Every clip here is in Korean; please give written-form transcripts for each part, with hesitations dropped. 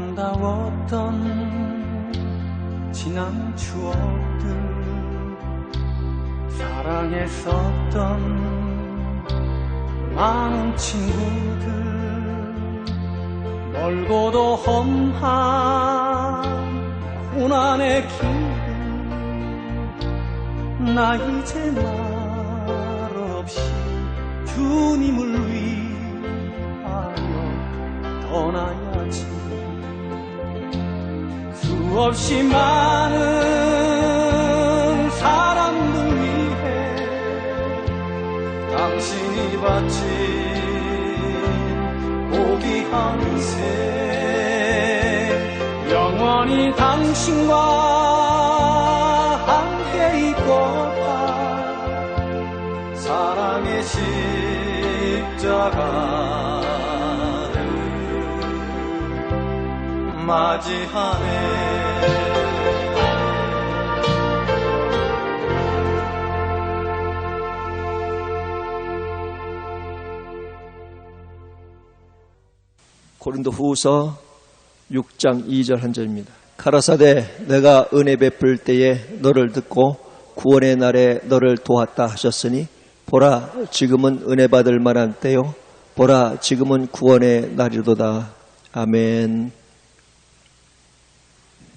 아름다웠던 지난 추억들, 사랑했었던 많은 친구들, 멀고도 험한 고난의 길, 나 이제 말없이 주님을 위하여 떠나야지. 수없이 많은 사람들 위해 당신이 바친 고귀한 인생, 영원히 당신과 함께 있고파 사랑의 십자가를 맞이하네. 고린도후서 6장 2절 한 절입니다. 가라사대 내가 은혜 베풀 때에 너를 듣고 구원의 날에 너를 도왔다 하셨으니 보라 지금은 은혜 받을 만한 때요 보라 지금은 구원의 날이로다. 아멘.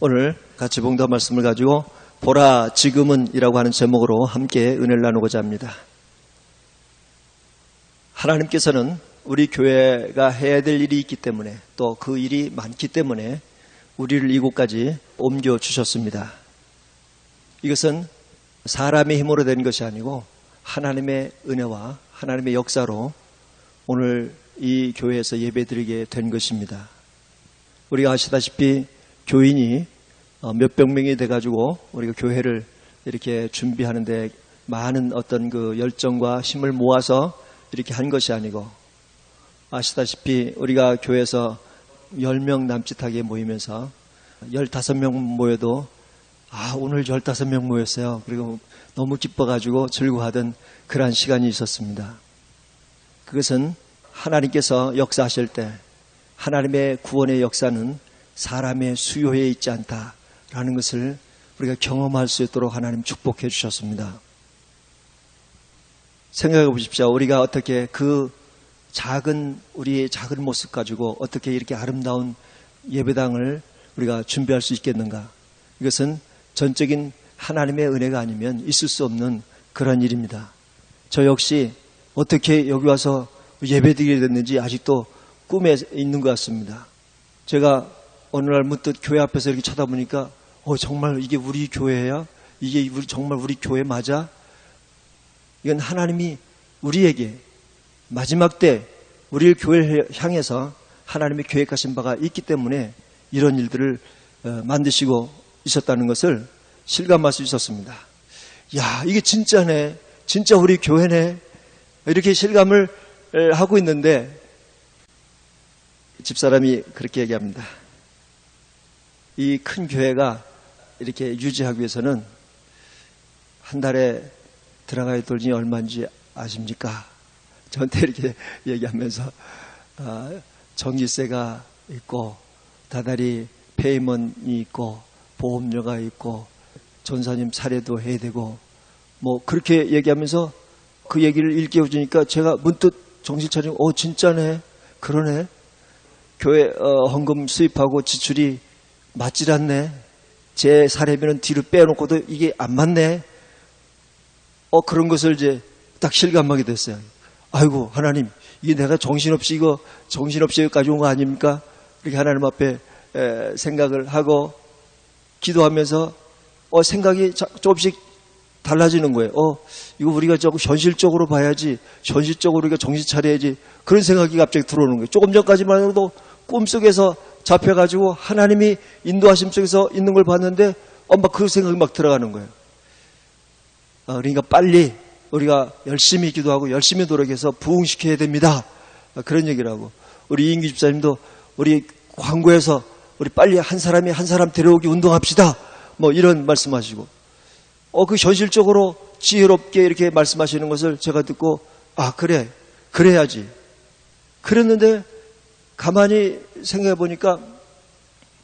오늘 같이 봉독 말씀을 가지고 보라 지금은 이라고 하는 제목으로 함께 은혜를 나누고자 합니다. 하나님께서는 우리 교회가 해야 될 일이 있기 때문에 또 그 일이 많기 때문에 우리를 이곳까지 옮겨주셨습니다. 이것은 사람의 힘으로 된 것이 아니고 하나님의 은혜와 하나님의 역사로 오늘 이 교회에서 예배드리게 된 것입니다. 우리가 아시다시피 교인이 몇백 명이 돼가지고 우리가 교회를 이렇게 준비하는데 많은 어떤 그 열정과 힘을 모아서 이렇게 한 것이 아니고 아시다시피 우리가 교회에서 10명 남짓하게 모이면서 15명 모여도 오늘 15명 모였어요. 그리고 너무 기뻐가지고 즐거워하던 그러한 시간이 있었습니다. 그것은 하나님께서 역사하실 때 하나님의 구원의 역사는 사람의 수요에 있지 않다라는 것을 우리가 경험할 수 있도록 하나님 축복해 주셨습니다. 생각해 보십시오. 우리가 어떻게 그 우리의 작은 모습 가지고 어떻게 이렇게 아름다운 예배당을 우리가 준비할 수 있겠는가? 이것은 전적인 하나님의 은혜가 아니면 있을 수 없는 그런 일입니다. 저 역시 어떻게 여기 와서 예배드리게 됐는지 아직도 꿈에 있는 것 같습니다. 제가 어느 날 문득 교회 앞에서 이렇게 쳐다보니까 정말 이게 우리 교회야? 이게 정말 우리 교회 맞아? 이건 하나님이 우리에게 마지막 때 우리를 교회를 향해서 하나님의 계획하신 바가 있기 때문에 이런 일들을 만드시고 있었다는 것을 실감할 수 있었습니다. 야, 이게 진짜네. 진짜 우리 교회네. 이렇게 실감을 하고 있는데 집사람이 그렇게 얘기합니다. 이 큰 교회가 이렇게 유지하기 위해서는 한 달에 들어가야 될 돈이 얼마인지 아십니까? 저한테 이렇게 얘기하면서 전기세가 있고 다달이 페이먼이 있고 보험료가 있고 전사님 차례도 해야 되고 뭐 그렇게 얘기하면서 그 얘기를 일깨워 주니까 제가 문득 정신 차리고 진짜네. 그러네. 교회 헌금 수입하고 지출이 맞질 않네. 제 사례비는 뒤로 빼놓고도 이게 안 맞네. 그런 것을 이제 딱 실감하게 됐어요. 아이고 하나님, 이게 내가 정신없이 가져온 거 아닙니까? 이렇게 하나님 앞에 생각을 하고 기도하면서 생각이 조금씩 달라지는 거예요. 이거 우리가 조금 현실적으로 봐야지, 현실적으로 우리가 정신 차려야지, 그런 생각이 갑자기 들어오는 거예요. 조금 전까지만 해도 꿈속에서 잡혀가지고 하나님이 인도하심 속에서 있는 걸 봤는데 막 그 생각이 막 들어가는 거예요. 그러니까 빨리 우리가 열심히 기도하고 열심히 노력해서 부흥시켜야 됩니다. 그런 얘기를 하고, 우리 이인규 집사님도 우리 광고에서 우리 빨리 한 사람이 한 사람 데려오기 운동합시다. 뭐 이런 말씀하시고, 그 현실적으로 지혜롭게 이렇게 말씀하시는 것을 제가 듣고, 그래, 그래야지. 그랬는데 가만히 생각해 보니까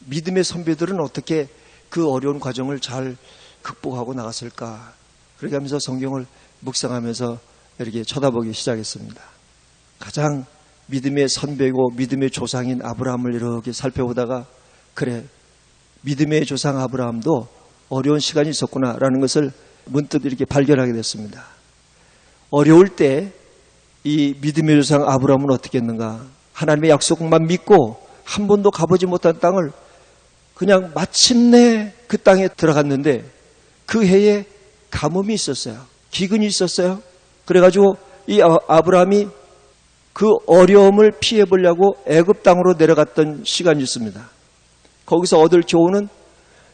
믿음의 선배들은 어떻게 그 어려운 과정을 잘 극복하고 나갔을까? 그렇게 하면서 성경을 묵상하면서 이렇게 쳐다보기 시작했습니다. 가장 믿음의 선배고 믿음의 조상인 아브라함을 이렇게 살펴보다가 그래, 믿음의 조상 아브라함도 어려운 시간이 있었구나라는 것을 문득 이렇게 발견하게 됐습니다. 어려울 때 이 믿음의 조상 아브라함은 어떻게 했는가? 하나님의 약속만 믿고 한 번도 가보지 못한 땅을 그냥 마침내 그 땅에 들어갔는데 그 해에 가뭄이 있었어요. 기근이 있었어요. 그래가지고 이 아브라함이 그 어려움을 피해보려고 애굽 땅으로 내려갔던 시간이 있습니다. 거기서 얻을 교훈은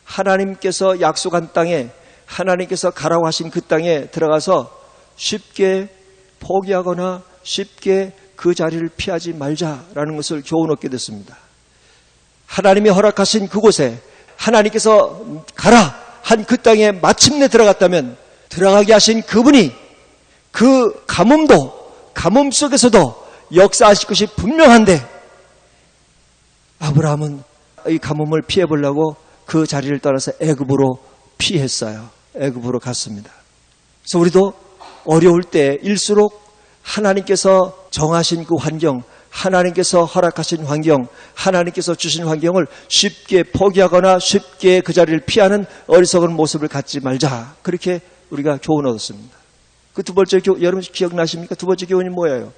하나님께서 약속한 땅에, 하나님께서 가라고 하신 그 땅에 들어가서 쉽게 포기하거나 쉽게 그 자리를 피하지 말자라는 것을 교훈 얻게 됐습니다. 하나님이 허락하신 그곳에 하나님께서 가라 한 그 땅에 마침내 들어갔다면 들어가게 하신 그분이 그 가뭄 속에서도 역사하실 것이 분명한데 아브라함은 이 가뭄을 피해보려고 그 자리를 떠나서 애굽으로 피했어요. 애굽으로 갔습니다. 그래서 우리도 어려울 때일수록 하나님께서 정하신 그 환경, 하나님께서 허락하신 환경, 하나님께서 주신 환경을 쉽게 포기하거나 쉽게 그 자리를 피하는 어리석은 모습을 갖지 말자. 그렇게 우리가 교훈 얻었습니다. 그 두 번째 교훈, 여러분 기억나십니까? 두 번째 교훈이 뭐예요?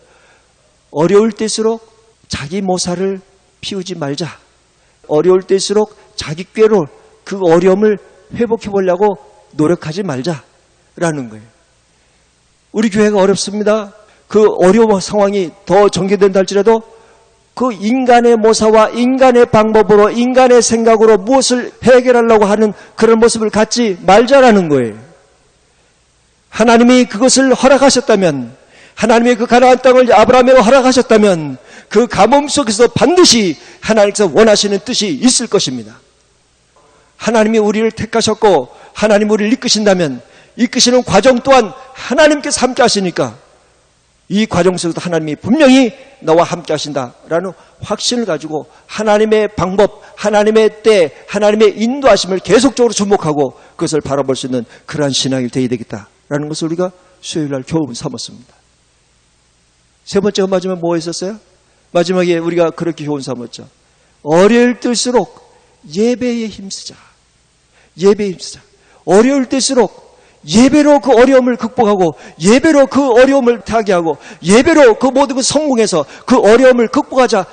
어려울 때일수록 자기 모사를 피우지 말자. 어려울 때일수록 자기 꾀로 그 어려움을 회복해 보려고 노력하지 말자라는 거예요. 우리 교회가 어렵습니다. 그 어려운 상황이 더 전개된다 할지라도 그 인간의 모사와 인간의 방법으로 인간의 생각으로 무엇을 해결하려고 하는 그런 모습을 갖지 말자라는 거예요. 하나님이 그것을 허락하셨다면, 하나님의 그 가나안 땅을 아브라함에게 허락하셨다면 그 가뭄 속에서 반드시 하나님께서 원하시는 뜻이 있을 것입니다. 하나님이 우리를 택하셨고 하나님 우리를 이끄신다면 이끄시는 과정 또한 하나님께서 함께 하시니까 이 과정 속에서 하나님이 분명히 너와 함께 하신다라는 확신을 가지고 하나님의 방법, 하나님의 때, 하나님의 인도하심을 계속적으로 주목하고 그것을 바라볼 수 있는 그러한 신앙이 되어야 되겠다라는 것을 우리가 수요일날 교훈 삼았습니다. 세 번째가 마지막에 뭐 있었어요? 마지막에 우리가 그렇게 교훈 삼았죠. 어려울 때일수록 예배에 힘쓰자. 예배에 힘쓰자. 어려울 때일수록 예배로 그 어려움을 극복하고 예배로 그 어려움을 타개하고 예배로 그 모든 그 성공해서 그 어려움을 극복하자.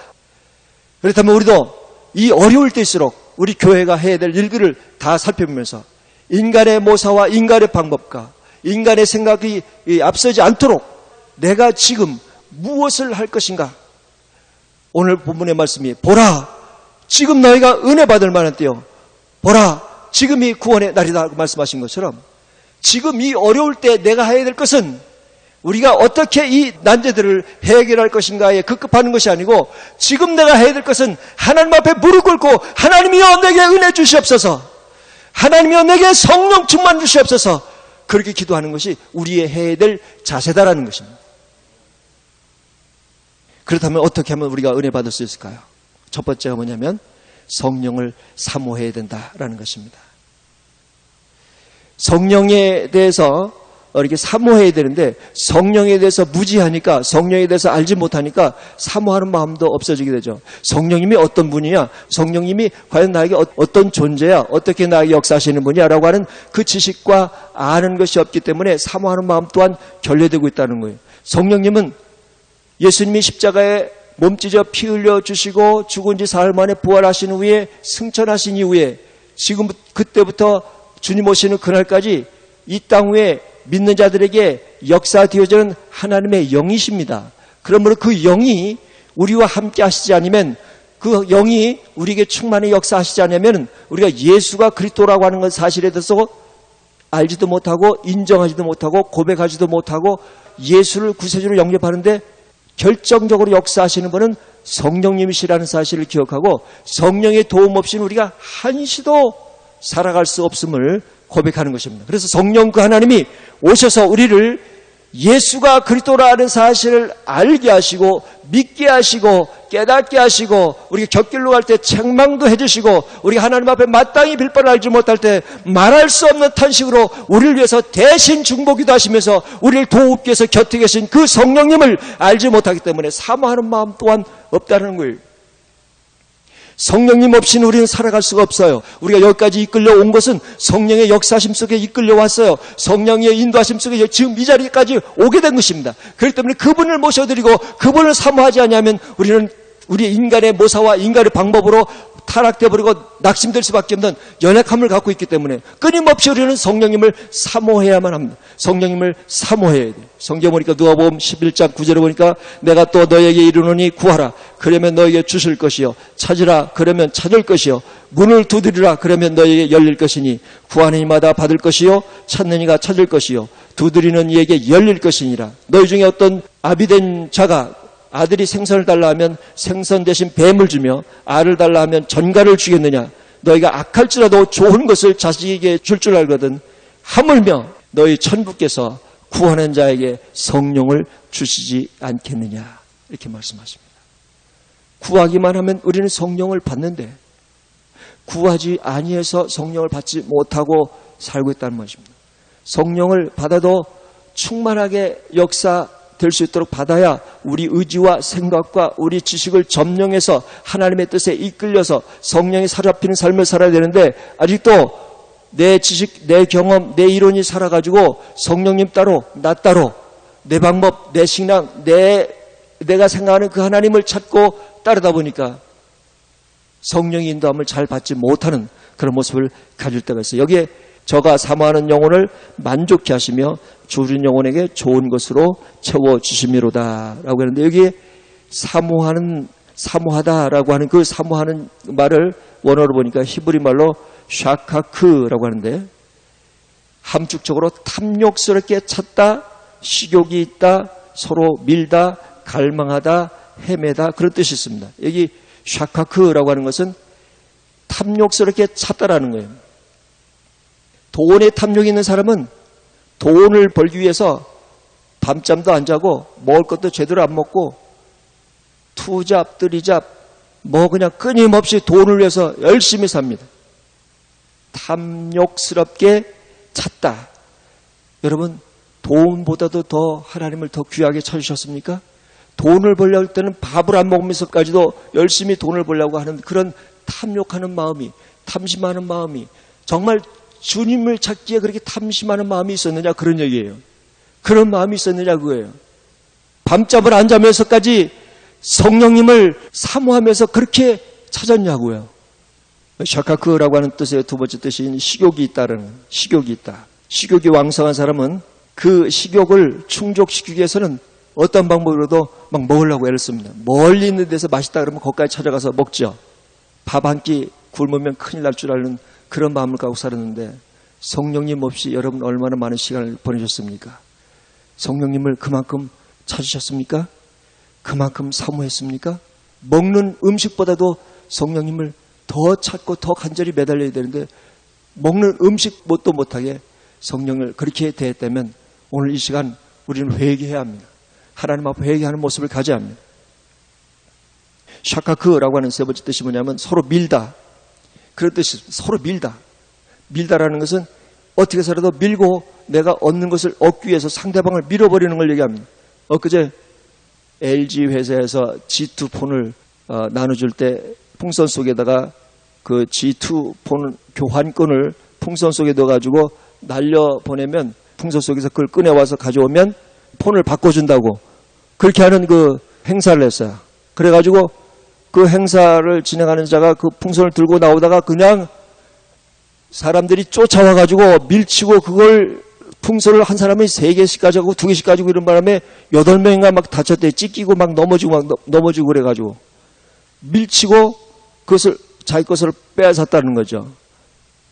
그렇다면 우리도 이 어려울 때일수록 우리 교회가 해야 될 일들을 다 살펴보면서 인간의 모사와 인간의 방법과 인간의 생각이 앞서지 않도록 내가 지금 무엇을 할 것인가. 오늘 본문의 말씀이 보라 지금 너희가 은혜 받을 만한 때요. 보라 지금이 구원의 날이다 말씀하신 것처럼 지금 이 어려울 때 내가 해야 될 것은 우리가 어떻게 이 난제들을 해결할 것인가에 급급하는 것이 아니고 지금 내가 해야 될 것은 하나님 앞에 무릎 꿇고 하나님이여 내게 은혜 주시옵소서, 하나님이여 내게 성령 충만 주시옵소서, 그렇게 기도하는 것이 우리의 해야 될 자세다라는 것입니다. 그렇다면 어떻게 하면 우리가 은혜 받을 수 있을까요? 첫 번째가 뭐냐면 성령을 사모해야 된다라는 것입니다. 성령에 대해서 이렇게 사모해야 되는데 성령에 대해서 무지하니까, 성령에 대해서 알지 못하니까 사모하는 마음도 없어지게 되죠. 성령님이 어떤 분이냐, 성령님이 과연 나에게 어떤 존재야, 어떻게 나에게 역사하시는 분이야 라고 하는 그 지식과 아는 것이 없기 때문에 사모하는 마음 또한 결례되고 있다는 거예요. 성령님은 예수님이 십자가에 몸 찢어 피 흘려 주시고 죽은 지 사흘 만에 부활하신 후에 승천하신 이후에 지금 그때부터 주님 오시는 그날까지 이 땅 위에 믿는 자들에게 역사되어지는 하나님의 영이십니다. 그러므로 그 영이 우리와 함께 하시지 않으면, 그 영이 우리에게 충만히 역사하시지 않으면 우리가 예수가 그리스도라고 하는 것 사실에 대해서 알지도 못하고 인정하지도 못하고 고백하지도 못하고 예수를 구세주로 영접하는데 결정적으로 역사하시는 분은 성령님이시라는 사실을 기억하고 성령의 도움 없이는 우리가 한시도 살아갈 수 없음을 고백하는 것입니다. 그래서 성령 그 하나님이 오셔서 우리를 예수가 그리스도라는 사실을 알게 하시고 믿게 하시고 깨닫게 하시고 우리가 곁길로 갈 때 책망도 해주시고 우리가 하나님 앞에 마땅히 빌바를 알지 못할 때 말할 수 없는 탄식으로 우리를 위해서 대신 중보기도 하시면서 우리를 도우기 위해서 곁에 계신 그 성령님을 알지 못하기 때문에 사모하는 마음 또한 없다는 거예요. 성령님 없이는 우리는 살아갈 수가 없어요. 우리가 여기까지 이끌려 온 것은 성령의 역사심 속에 이끌려 왔어요. 성령의 인도하심 속에 지금 이 자리까지 오게 된 것입니다. 그렇기 때문에 그분을 모셔드리고 그분을 사모하지 않으면 우리는 우리 인간의 모사와 인간의 방법으로 타락되어버리고 낙심될 수밖에 없는 연약함을 갖고 있기 때문에 끊임없이 우리는 성령님을 사모해야만 합니다. 성령님을 사모해야 돼요. 성경 보니까 누가복음 11장 9절에 보니까 내가 또 너에게 이르노니 구하라 그러면 너에게 주실 것이요 찾으라 그러면 찾을 것이요 문을 두드리라 그러면 너에게 열릴 것이니 구하는 이마다 받을 것이요 찾는 이가 찾을 것이요 두드리는 이에게 열릴 것이니라. 너희 중에 어떤 아비된 자가 아들이 생선을 달라 하면 생선 대신 뱀을 주며 알을 달라 하면 전갈을 주겠느냐. 너희가 악할지라도 좋은 것을 자식에게 줄 줄 알거든 하물며 너희 천부께서 구하는 자에게 성령을 주시지 않겠느냐. 이렇게 말씀하십니다. 구하기만 하면 우리는 성령을 받는데 구하지 아니해서 성령을 받지 못하고 살고 있다는 것입니다. 성령을 받아도 충만하게 역사될 수 있도록 받아야 우리 의지와 생각과 우리 지식을 점령해서 하나님의 뜻에 이끌려서 성령이 사로잡히는 삶을 살아야 되는데 아직도 내 지식, 내 경험, 내 이론이 살아가지고 성령님 따로 나 따로 내 방법, 내 신앙, 내가 생각하는 그 하나님을 찾고 따르다 보니까 성령의 인도함을 잘 받지 못하는 그런 모습을 가질 때가 있어요. 여기에 저가 사모하는 영혼을 만족케 하시며 주린 영혼에게 좋은 것으로 채워주심이로다 라고 하는데 여기에 사모하다라고 하는 그 사모하는 말을 원어로 보니까 히브리 말로 샤카크라고 하는데 함축적으로 탐욕스럽게 찾다, 식욕이 있다, 서로 밀다, 갈망하다, 헤매다 그런 뜻이 있습니다. 여기 샤카크라고 하는 것은 탐욕스럽게 찾다라는 거예요. 돈에 탐욕이 있는 사람은 돈을 벌기 위해서 밤잠도 안 자고 먹을 것도 제대로 안 먹고 투잡, 뜨리잡 뭐 그냥 끊임없이 돈을 위해서 열심히 삽니다. 탐욕스럽게 찾다. 여러분 돈보다도 더 하나님을 더 귀하게 찾으셨습니까? 돈을 벌려고 할 때는 밥을 안 먹으면서까지도 열심히 돈을 벌려고 하는 그런 탐욕하는 마음이 탐심하는 마음이 정말 주님을 찾기에 그렇게 탐심하는 마음이 있었느냐 그런 얘기예요. 그런 마음이 있었느냐 그거예요. 밤잠을 안 자면서까지 성령님을 사모하면서 그렇게 찾았냐고요. 샤카크라고 하는 뜻의 두 번째 뜻인 식욕이 있다는 식욕이 있다. 식욕이 왕성한 사람은 그 식욕을 충족시키기 위해서는 어떤 방법으로도 막 먹으려고 애를 씁니다. 멀리 있는 데서 맛있다 그러면 거기까지 찾아가서 먹죠. 밥 한 끼 굶으면 큰일 날 줄 아는 그런 마음을 갖고 살았는데 성령님 없이 여러분 얼마나 많은 시간을 보내셨습니까? 성령님을 그만큼 찾으셨습니까? 그만큼 사모했습니까? 먹는 음식보다도 성령님을 더 찾고 더 간절히 매달려야 되는데 먹는 음식 뭣도 못하게 성령을 그렇게 대했다면 오늘 이 시간 우리는 회개해야 합니다. 하나님 앞에 회개하는 모습을 가져야 합니다. 샤카크라고 하는 세 번째 뜻이 뭐냐면 서로 밀다. 그런 뜻이 서로 밀다. 밀다라는 것은 어떻게 해서라도 밀고 내가 얻는 것을 얻기 위해서 상대방을 밀어버리는 걸 얘기합니다. 엊그제 LG 회사에서 G2 폰을 나눠줄 때 풍선 속에다가 그 G2 폰 교환권을 풍선 속에 넣어가지고 날려보내면 풍선 속에서 그걸 꺼내와서 가져오면 폰을 바꿔준다고 그렇게 하는 그 행사를 했어요. 그래가지고 그 행사를 진행하는 자가 그 풍선을 들고 나오다가 그냥 사람들이 쫓아와가지고 밀치고 그걸 풍선을 한 사람이 3개씩 가지고 2개씩 가지고 이런 바람에 8명인가 막 다쳤대. 찢기고 막 넘어지고 그래가지고 밀치고 그것을 자기 것을 빼앗았다는 거죠.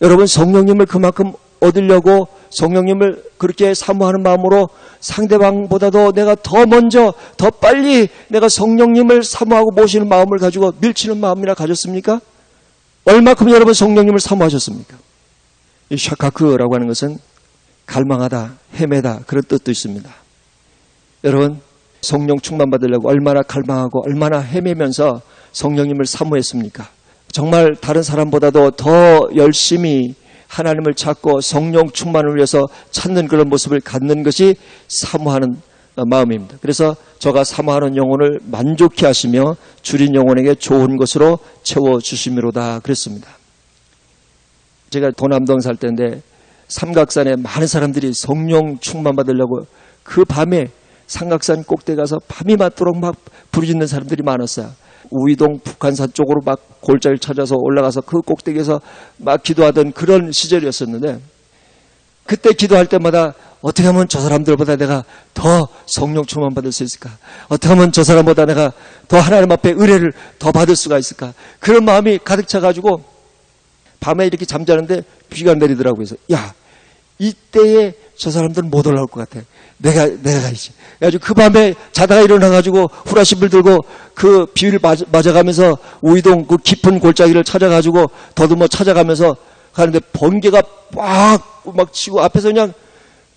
여러분 성령님을 그만큼 얻으려고 성령님을 그렇게 사모하는 마음으로 상대방보다도 내가 더 먼저 더 빨리 내가 성령님을 사모하고 모시는 마음을 가지고 밀치는 마음이나 가졌습니까? 얼마큼 여러분 성령님을 사모하셨습니까? 이 샤카크라고 하는 것은 갈망하다, 헤매다 그런 뜻도 있습니다. 여러분, 성령 충만 받으려고 얼마나 갈망하고 얼마나 헤매면서 성령님을 사모했습니까? 정말 다른 사람보다도 더 열심히 하나님을 찾고 성령 충만을 위해서 찾는 그런 모습을 갖는 것이 사모하는 마음입니다. 그래서 저가 사모하는 영혼을 만족케 하시며 줄인 영혼에게 좋은 것으로 채워주심이로다 그랬습니다. 제가 도남동 살 때인데 삼각산에 많은 사람들이 성령 충만 받으려고 그 밤에 삼각산 꼭대기 가서 밤이 맞도록 막 부르짖는 사람들이 많았어요. 우이동 북한산 쪽으로 막 골짜기를 찾아서 올라가서 그 꼭대기에서 막 기도하던 그런 시절이었었는데, 그때 기도할 때마다 어떻게 하면 저 사람들보다 내가 더 성령 충만 받을 수 있을까? 어떻게 하면 저 사람보다 내가 더 하나님 앞에 은혜를 더 받을 수가 있을까? 그런 마음이 가득 차가지고 밤에 이렇게 잠자는데 비가 내리더라고요. 그래서 야, 이때에 저 사람들은 못 올라올 것 같아. 내가 가야지. 그래가지고 그 밤에 자다가 일어나가지고 후라시불 들고 그 비를 맞아가면서 우이동 그 깊은 골짜기를 찾아가지고 더듬어 찾아가면서 가는데 번개가 막 치고 앞에서 그냥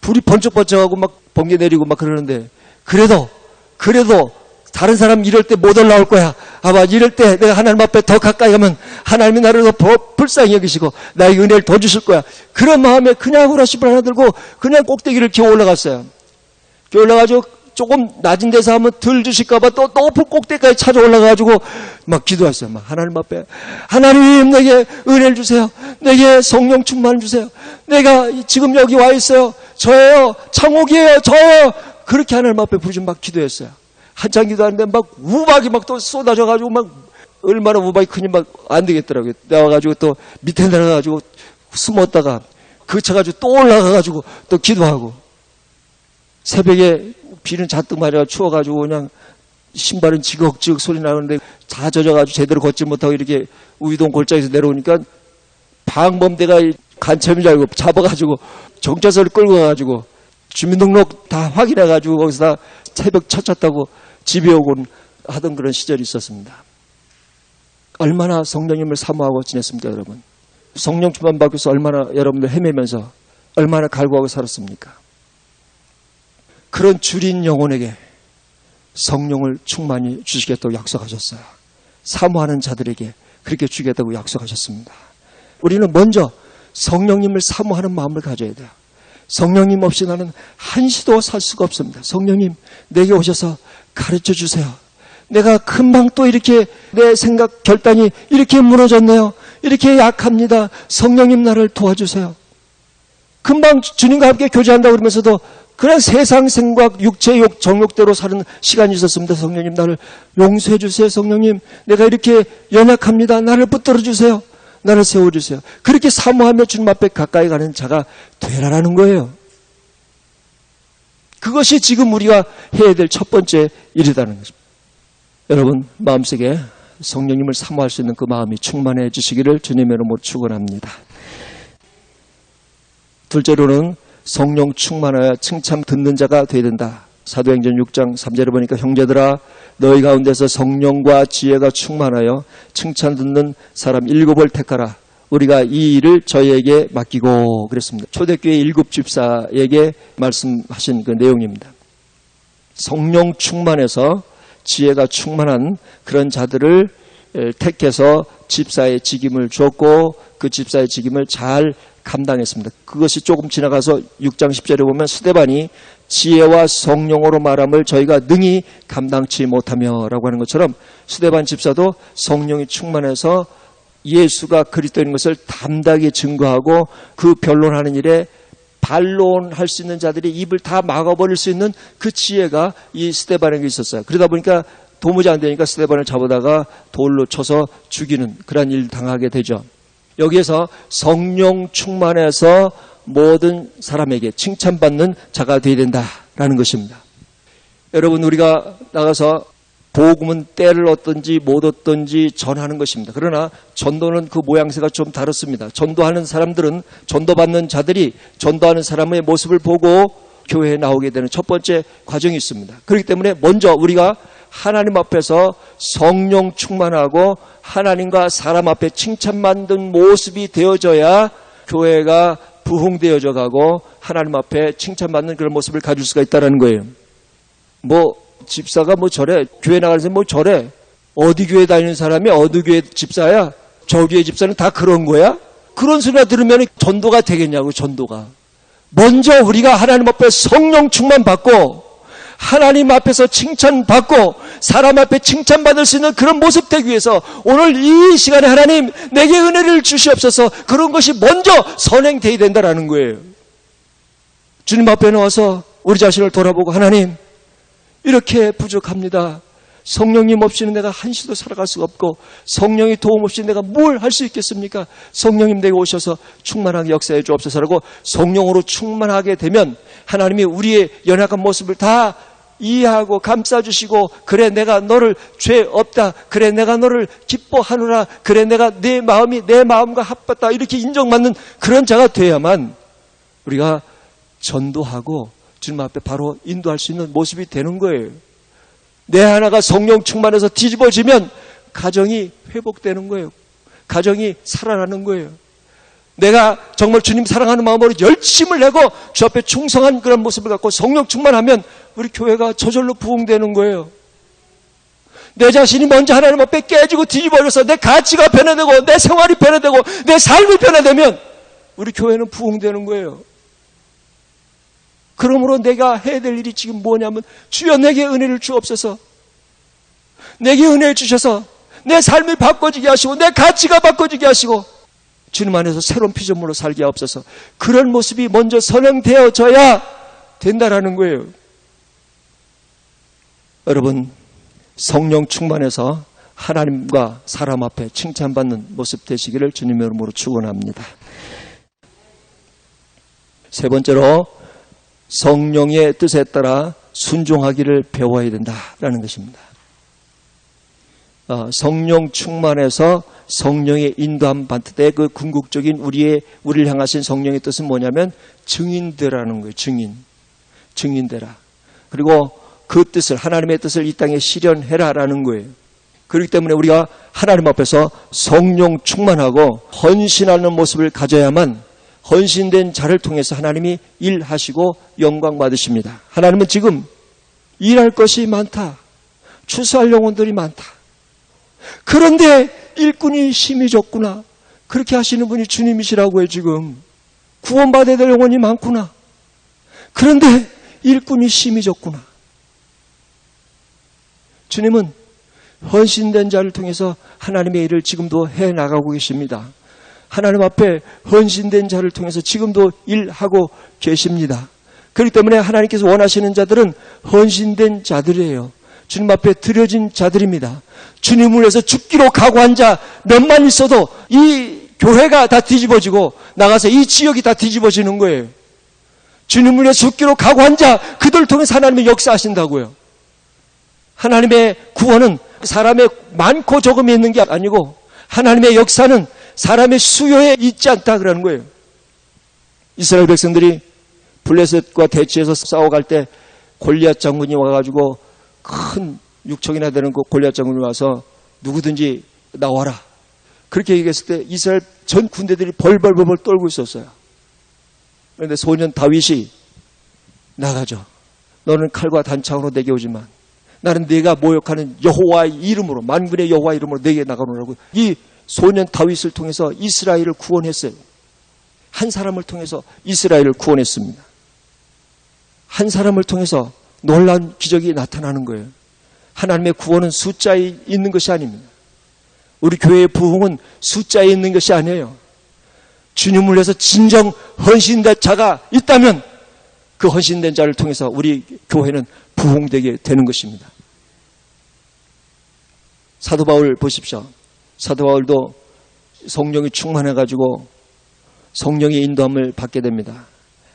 불이 번쩍번쩍하고 막 번개 내리고 막 그러는데, 그래도 다른 사람 이럴 때 못 올라올 거야. 아마 이럴 때 내가 하나님 앞에 더 가까이 가면 하나님이 나를 더 불쌍히 여기시고 나에게 은혜를 더 주실 거야. 그런 마음에 그냥 후라시불 하나 들고 그냥 꼭대기를 기어 올라갔어요. 기어 올라가지고 조금 낮은 데서 하면 덜 주실까봐 또 높은 꼭대기까지 찾아 올라가가지고 막 기도했어요. 막 하나님 앞에, 하나님 내게 은혜를 주세요. 내게 성령 충만을 주세요. 내가 지금 여기 와 있어요. 저예요. 창옥이에요. 저예요. 그렇게 하나님 앞에 부르짖어 막 기도했어요. 한참 기도하는데 막 우박이 막 또 쏟아져가지고 막 얼마나 우박이 크니 막 안 되겠더라고요. 나와가지고 또 밑에 내려가가지고 숨었다가 그쳐가지고 또 올라가가지고 또 기도하고, 새벽에 비는 잔뜩 맞아가 추워가지고 그냥 신발은 지걱지걱 소리 나는데 다 젖어가지고 제대로 걷지 못하고 이렇게 우이동 골짜기에서 내려오니까 방범대가 간첩인 줄 알고 잡아가지고 경찰서를 끌고 가가지고 주민등록 다 확인해가지고 거기서 다 새벽 쳤다고 집에 오곤 하던 그런 시절이 있었습니다. 얼마나 성령님을 사모하고 지냈습니까, 여러분? 성령 충만 받기 위해서 얼마나 여러분들 헤매면서 얼마나 갈구하고 살았습니까? 그런 줄인 영혼에게 성령을 충만히 주시겠다고 약속하셨어요. 사모하는 자들에게 그렇게 주겠다고 약속하셨습니다. 우리는 먼저 성령님을 사모하는 마음을 가져야 돼요. 성령님 없이 나는 한시도 살 수가 없습니다. 성령님 내게 오셔서 가르쳐 주세요. 내가 금방 또 이렇게 내 생각 결단이 이렇게 무너졌네요. 이렇게 약합니다. 성령님 나를 도와주세요. 금방 주님과 함께 교제한다고 그러면서도 그냥 세상 생각, 육체욕, 정욕대로 사는 시간이 있었습니다. 성령님 나를 용서해 주세요. 성령님 내가 이렇게 연약합니다. 나를 붙들어 주세요. 나를 세워주세요. 그렇게 사모하며 주님 앞에 가까이 가는 자가 되라라는 거예요. 그것이 지금 우리가 해야 될 첫 번째 일이라는 것입니다. 여러분 마음속에 성령님을 사모할 수 있는 그 마음이 충만해 주시기를 주님의 이름으로 축원합니다. 둘째로는 성령 충만하여 칭찬 듣는 자가 되어야 된다. 사도행전 6장 3절에 보니까 형제들아 너희 가운데서 성령과 지혜가 충만하여 칭찬 듣는 사람 7을 택하라. 우리가 이 일을 저희에게 맡기고 그랬습니다. 초대교회 7 집사에게 말씀하신 그 내용입니다. 성령 충만해서 지혜가 충만한 그런 자들을 택해서 집사의 직임을 주었고 그 집사의 직임을 잘 감당했습니다. 그것이 조금 지나가서 6장 10절에 보면 스데반이 지혜와 성령으로 말함을 저희가 능히 감당치 못하며 라고 하는 것처럼 스데반 집사도 성령이 충만해서 예수가 그리스도인 것을 담대하게 증거하고 그 변론하는 일에 반론할 수 있는 자들이 입을 다 막아버릴 수 있는 그 지혜가 이 스데반에게 있었어요. 그러다 보니까 도무지 안 되니까 스데반을 잡아다가 돌로 쳐서 죽이는 그런 일을 당하게 되죠. 여기에서 성령 충만해서 모든 사람에게 칭찬받는 자가 되어야 된다라는 것입니다. 여러분 우리가 나가서 복음은 때를 얻든지 못 얻든지 전하는 것입니다. 그러나 전도는 그 모양새가 좀 다릅니다. 전도하는 사람들은 전도받는 자들이 전도하는 사람의 모습을 보고 교회에 나오게 되는 첫 번째 과정이 있습니다. 그렇기 때문에 먼저 우리가 하나님 앞에서 성령 충만하고 하나님과 사람 앞에 칭찬받는 모습이 되어져야 교회가 부흥되어져 가고 하나님 앞에 칭찬받는 그런 모습을 가질 수가 있다는 거예요. 뭐 집사가 뭐 저래, 교회 나가면서 뭐 저래, 어디 교회 다니는 사람이 어디 교회 집사야, 저 교회 집사는 다 그런 거야? 그런 소리가 들으면 전도가 되겠냐고. 전도가 먼저 우리가 하나님 앞에 성령 충만 받고 하나님 앞에서 칭찬받고 사람 앞에 칭찬받을 수 있는 그런 모습 되기 위해서 오늘 이 시간에 하나님 내게 은혜를 주시옵소서, 그런 것이 먼저 선행되어야 된다는 거예요. 주님 앞에 나와서 우리 자신을 돌아보고, 하나님 이렇게 부족합니다. 성령님 없이는 내가 한시도 살아갈 수가 없고 성령의 도움 없이 내가 뭘 할 수 있겠습니까? 성령님 내게 오셔서 충만하게 역사해 주옵소서라고 성령으로 충만하게 되면 하나님이 우리의 연약한 모습을 다 이해하고 감싸주시고, 그래 내가 너를 죄 없다, 그래 내가 너를 기뻐하노라, 그래 내가 내 마음이 내 마음과 합받다, 이렇게 인정받는 그런 자가 돼야만 우리가 전도하고 주님 앞에 바로 인도할 수 있는 모습이 되는 거예요. 내 하나가 성령 충만해서 뒤집어지면 가정이 회복되는 거예요. 가정이 살아나는 거예요. 내가 정말 주님 사랑하는 마음으로 열심을 내고 주 앞에 충성한 그런 모습을 갖고 성령 충만하면 우리 교회가 저절로 부흥되는 거예요. 내 자신이 먼저 하나님 앞에 깨지고 뒤집어져서 내 가치가 변화되고 내 생활이 변화되고 내 삶이 변화되면 우리 교회는 부흥되는 거예요. 그러므로 내가 해야 될 일이 지금 뭐냐면, 주여 내게 은혜를 주옵소서, 내게 은혜를 주셔서 내 삶이 바꿔지게 하시고 내 가치가 바꿔지게 하시고 주님 안에서 새로운 피조물로 살게 하옵소서. 그런 모습이 먼저 선행되어져야 된다라는 거예요. 여러분, 성령 충만해서 하나님과 사람 앞에 칭찬받는 모습 되시기를 주님의 이름으로 축원합니다. 세 번째로, 성령의 뜻에 따라 순종하기를 배워야 된다라는 것입니다. 성령 충만해서 성령의 인도함 받을 때 그 궁극적인 우리를 향하신 성령의 뜻은 뭐냐면 증인되라는 거예요. 증인되라. 그리고 그 뜻을, 하나님의 뜻을 이 땅에 실현해라라는 거예요. 그렇기 때문에 우리가 하나님 앞에서 성령 충만하고 헌신하는 모습을 가져야만 헌신된 자를 통해서 하나님이 일하시고 영광 받으십니다. 하나님은 지금 일할 것이 많다, 추수할 영혼들이 많다, 그런데 일꾼이 심히 적구나, 그렇게 하시는 분이 주님이시라고요. 지금 구원받아야 될 영혼이 많구나, 그런데 일꾼이 심히 적구나. 주님은 헌신된 자를 통해서 하나님의 일을 지금도 해나가고 계십니다. 하나님 앞에 헌신된 자를 통해서 지금도 일하고 계십니다. 그렇기 때문에 하나님께서 원하시는 자들은 헌신된 자들이에요. 주님 앞에 드려진 자들입니다. 주님을 위해서 죽기로 각오한 자 몇만 있어도 이 교회가 다 뒤집어지고 나가서 이 지역이 다 뒤집어지는 거예요. 주님을 위해서 죽기로 각오한 자, 그들을 통해서 하나님이 역사하신다고요. 하나님의 구원은 사람의 많고 적음이 있는 게 아니고 하나님의 역사는 사람의 수요에 있지 않다 그러는 거예요. 이스라엘 백성들이 블레셋과 대치해서 싸워갈 때 골리앗 장군이 와가지고 큰 6척이나 되는 그 골리앗 장군이 와서 누구든지 나와라, 그렇게 얘기했을 때 이스라엘 전 군대들이 벌벌벌 떨고 있었어요. 그런데 소년 다윗이 나가죠. 너는 칼과 단창으로 내게 오지만 나는 네가 모욕하는 여호와의 이름으로, 만군의 여호와 이름으로 내게 나가노라고. 이 소년 다윗을 통해서 이스라엘을 구원했어요. 한 사람을 통해서 이스라엘을 구원했습니다. 한 사람을 통해서 놀라운 기적이 나타나는 거예요. 하나님의 구원은 숫자에 있는 것이 아닙니다. 우리 교회의 부흥은 숫자에 있는 것이 아니에요. 주님을 위해서 진정 헌신된 자가 있다면 그 헌신된 자를 통해서 우리 교회는 부흥되게 되는 것입니다. 사도 바울 보십시오. 사도 바울도 성령이 충만해가지고 성령의 인도함을 받게 됩니다.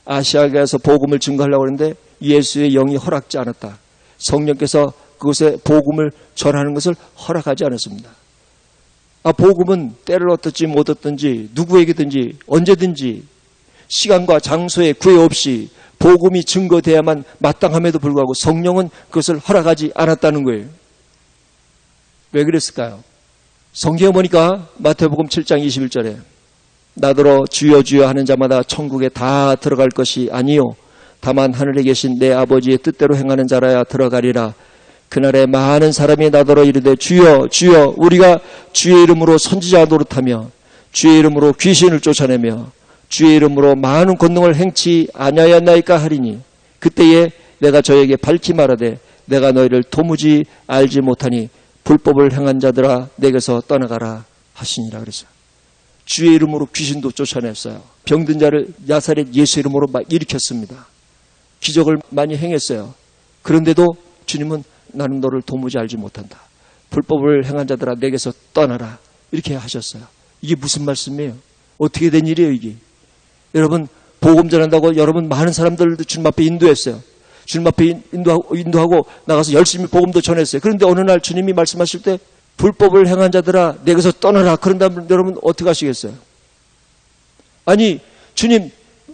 아시아에서 복음을 증거하려고 하는데 예수의 영이 허락지 않았다. 성령께서 그곳에 복음을 전하는 것을 허락하지 않았습니다. 복음은 때를 어떻든지 못 어떻든지 누구에게든지 언제든지 시간과 장소에 구애 없이 복음이 증거돼야만 마땅함에도 불구하고 성령은 그것을 허락하지 않았다는 거예요. 왜 그랬을까요? 성경에 보니까 마태복음 7장 21절에 나더러 주여 주여 하는 자마다 천국에 다 들어갈 것이 아니요 다만 하늘에 계신 내 아버지의 뜻대로 행하는 자라야 들어가리라. 그날에 많은 사람이 나더러 이르되 주여 주여 우리가 주의 이름으로 선지자 노릇하며 주의 이름으로 귀신을 쫓아내며 주의 이름으로 많은 권능을 행치 아니하였나이까 하리니 그때에 내가 저에게 밝히 말하되 내가 너희를 도무지 알지 못하니 불법을 행한 자들아 내게서 떠나가라 하시니라. 그래서 주의 이름으로 귀신도 쫓아냈어요. 병든 자를 나사렛 예수 이름으로 막 일으켰습니다. 기적을 많이 행했어요. 그런데도 주님은 나는 너를 도무지 알지 못한다. 불법을 행한 자들아 내게서 떠나라. 이렇게 하셨어요. 이게 무슨 말씀이에요? 어떻게 된 일이에요 이게? 여러분 복음 전한다고 여러분 많은 사람들도 주님 앞에 인도했어요. 주님 앞에 인도하고 나가서 열심히 복음도 전했어요. 그런데 어느 날 주님이 말씀하실 때 불법을 행한 자들아 내게서 떠나라. 그런다면 여러분 어떻게 하시겠어요? 아니 주님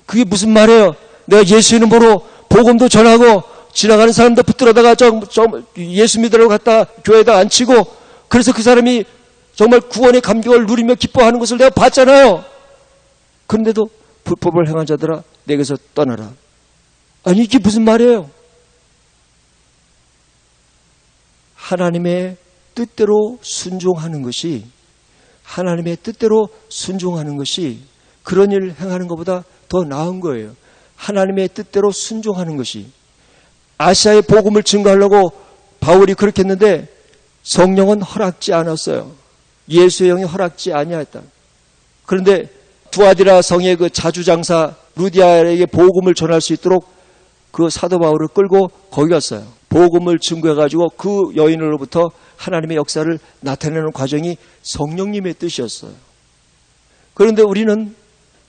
그게 무슨 말이에요? 내가 예수 이름으로 복음도 전하고 지나가는 사람도 붙들어다가 예수 믿으라고 갔다 교회에다 앉히고 그래서 그 사람이 정말 구원의 감격을 누리며 기뻐하는 것을 내가 봤잖아요. 그런데도 불법을 행한 자들아 내게서 떠나라. 아니 이게 무슨 말이에요? 하나님의 뜻대로 순종하는 것이 하나님의 뜻대로 순종하는 것이 그런 일을 행하는 것보다 더 나은 거예요. 하나님의 뜻대로 순종하는 것이 아시아의 복음을 증거하려고 바울이 그렇게 했는데 성령은 허락지 않았어요. 예수의 영이 허락지 아니하였다. 그런데 두아디라 성의 그 자주장사 루디아에게 복음을 전할 수 있도록 그 사도 바울을 끌고 거기 갔어요. 복음을 증거해가지고 그 여인으로부터 하나님의 역사를 나타내는 과정이 성령님의 뜻이었어요. 그런데 우리는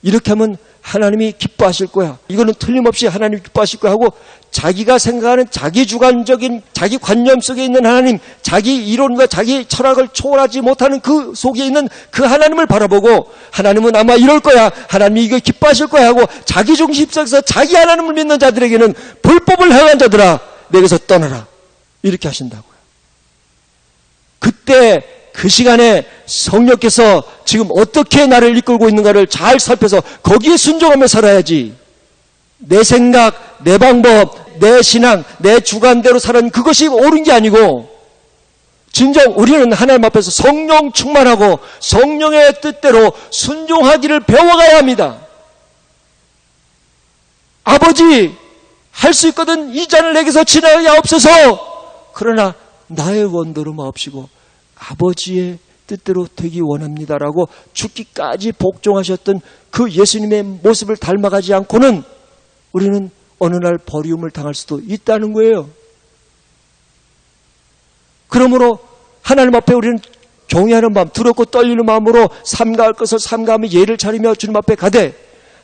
이렇게 하면 하나님이 기뻐하실 거야. 이거는 틀림없이 하나님이 기뻐하실 거야 하고 자기가 생각하는 자기 주관적인 자기 관념 속에 있는 하나님, 자기 이론과 자기 철학을 초월하지 못하는 그 속에 있는 그 하나님을 바라보고 하나님은 아마 이럴 거야. 하나님이 이거 기뻐하실 거야 하고 자기 중심 속에서 자기 하나님을 믿는 자들에게는 불법을 행한 자들아 내게서 떠나라. 이렇게 하신다고요. 그때 그 시간에 성령께서 지금 어떻게 나를 이끌고 있는가를 잘 살펴서 거기에 순종하며 살아야지. 내 생각, 내 방법, 내 신앙, 내 주관대로 살아는 그것이 옳은 게 아니고 진정 우리는 하나님 앞에서 성령 충만하고 성령의 뜻대로 순종하기를 배워가야 합니다. 아버지 할 수 있거든 이 잔을 내게서 지나가게 하옵소서. 그러나 나의 원대로 마옵시고 아버지의 뜻대로 되기 원합니다라고 죽기까지 복종하셨던 그 예수님의 모습을 닮아가지 않고는 우리는 어느 날 버리움을 당할 수도 있다는 거예요. 그러므로 하나님 앞에 우리는 경외하는 마음, 두렵고 떨리는 마음으로 삼가할 것을 삼가하며 예를 차리며 주님 앞에 가되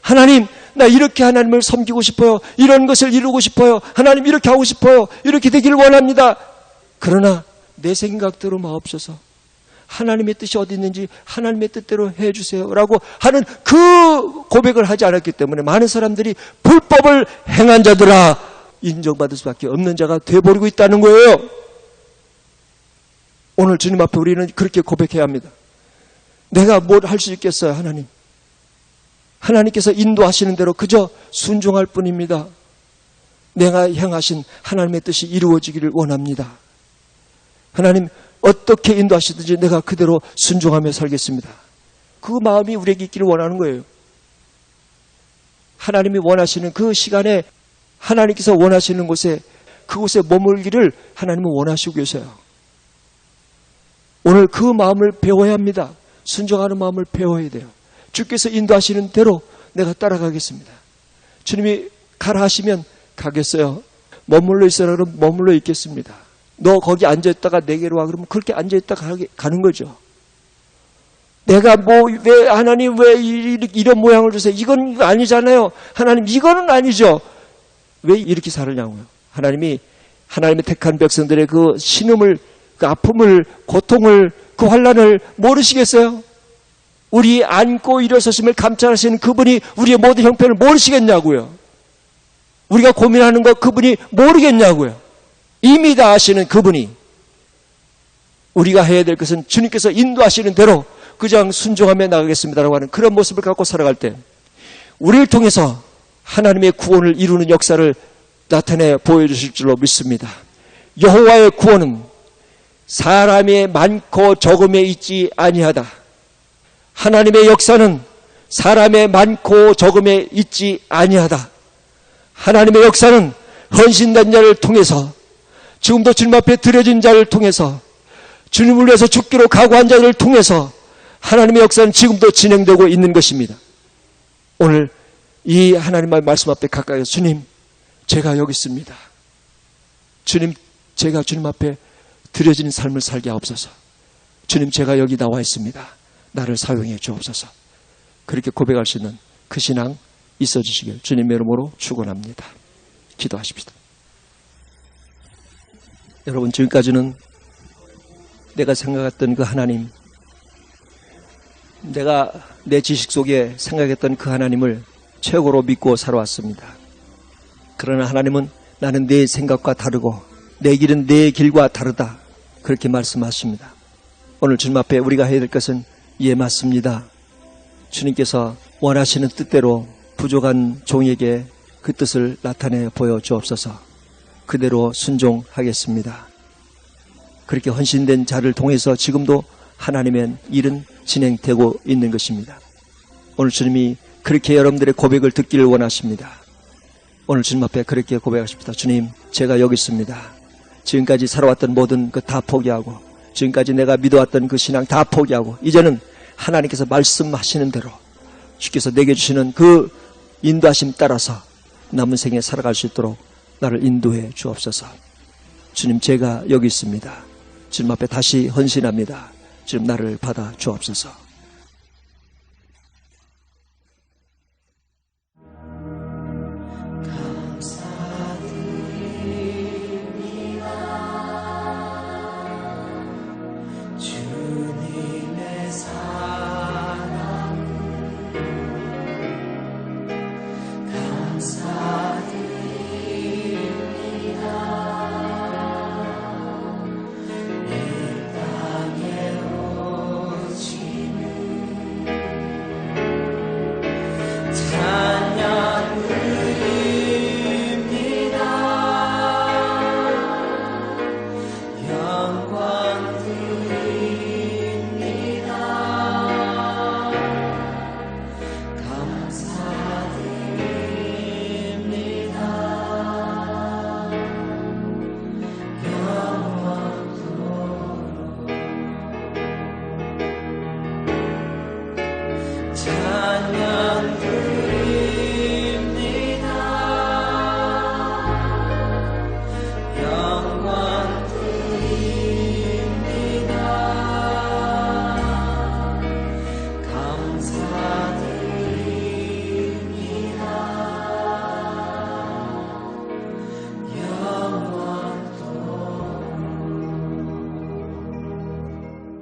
하나님 나 이렇게 하나님을 섬기고 싶어요. 이런 것을 이루고 싶어요. 하나님 이렇게 하고 싶어요. 이렇게 되기를 원합니다. 그러나 내 생각대로 마옵소서. 하나님의 뜻이 어디 있는지 하나님의 뜻대로 해주세요 라고 하는 그 고백을 하지 않았기 때문에 많은 사람들이 불법을 행한 자들아 인정받을 수밖에 없는 자가 돼버리고 있다는 거예요. 오늘 주님 앞에 우리는 그렇게 고백해야 합니다. 내가 뭘 할 수 있겠어요? 하나님. 하나님께서 인도하시는 대로 그저 순종할 뿐입니다. 내가 행하신 하나님의 뜻이 이루어지기를 원합니다. 하나님 어떻게 인도하시든지 내가 그대로 순종하며 살겠습니다. 그 마음이 우리에게 있기를 원하는 거예요. 하나님이 원하시는 그 시간에 하나님께서 원하시는 곳에 그곳에 머물기를 하나님은 원하시고 계세요. 오늘 그 마음을 배워야 합니다. 순종하는 마음을 배워야 돼요. 주께서 인도하시는 대로 내가 따라가겠습니다. 주님이 가라 하시면 가겠어요. 머물러 있으라 그러면 머물러 있겠습니다. 너 거기 앉아있다가 내게로 와 그러면 그렇게 앉아있다가 가는 거죠. 내가 왜 하나님 왜 이런 모양을 주세요. 이건 아니잖아요. 하나님 이거는 아니죠. 왜 이렇게 살으냐고요. 하나님이 하나님의 택한 백성들의 그 신음을 그 아픔을 고통을 그 환난을 모르시겠어요? 우리 안고 일어서심을 감찰하시는 그분이 우리의 모든 형편을 모르시겠냐고요. 우리가 고민하는 거 그분이 모르겠냐고요. 이미 다 아시는 그분이 우리가 해야 될 것은 주님께서 인도하시는 대로 그냥 순종하며 나가겠습니다라고 하는 그런 모습을 갖고 살아갈 때 우리를 통해서 하나님의 구원을 이루는 역사를 나타내 보여주실 줄로 믿습니다. 여호와의 구원은 사람의 많고 적음에 있지 아니하다. 하나님의 역사는 사람의 많고 적음에 있지 아니하다. 하나님의 역사는 헌신된 자를 통해서, 지금도 주님 앞에 드려진 자를 통해서, 주님을 위해서 죽기로 각오한 자를 통해서 하나님의 역사는 지금도 진행되고 있는 것입니다. 오늘 이 하나님의 말씀 앞에 가까이서 주님, 제가 여기 있습니다. 주님, 제가 주님 앞에 드려진 삶을 살게 하옵소서. 주님, 제가 여기 나와 있습니다. 나를 사용해 주옵소서. 그렇게 고백할 수 있는 그 신앙 있어 주시길 주님의 이름으로 축원합니다. 기도하십시다. 여러분, 지금까지는 내가 생각했던 그 하나님, 내가 내 지식 속에 생각했던 그 하나님을 최고로 믿고 살아왔습니다. 그러나 하나님은 나는 내 생각과 다르고 내 길은 내 길과 다르다, 그렇게 말씀하십니다. 오늘 주님 앞에 우리가 해야 될 것은 예, 맞습니다. 주님께서 원하시는 뜻대로 부족한 종에게 그 뜻을 나타내 보여주옵소서. 그대로 순종하겠습니다. 그렇게 헌신된 자를 통해서 지금도 하나님의 일은 진행되고 있는 것입니다. 오늘 주님이 그렇게 여러분들의 고백을 듣기를 원하십니다. 오늘 주님 앞에 그렇게 고백하십니다. 주님, 제가 여기 있습니다. 지금까지 살아왔던 모든 것 다 포기하고, 지금까지 내가 믿어왔던 그 신앙 다 포기하고, 이제는 하나님께서 말씀하시는 대로 주께서 내게 주시는 그 인도하심 따라서 남은 생에 살아갈 수 있도록 나를 인도해 주옵소서. 주님, 제가 여기 있습니다. 주님 앞에 다시 헌신합니다. 주님, 나를 받아 주옵소서.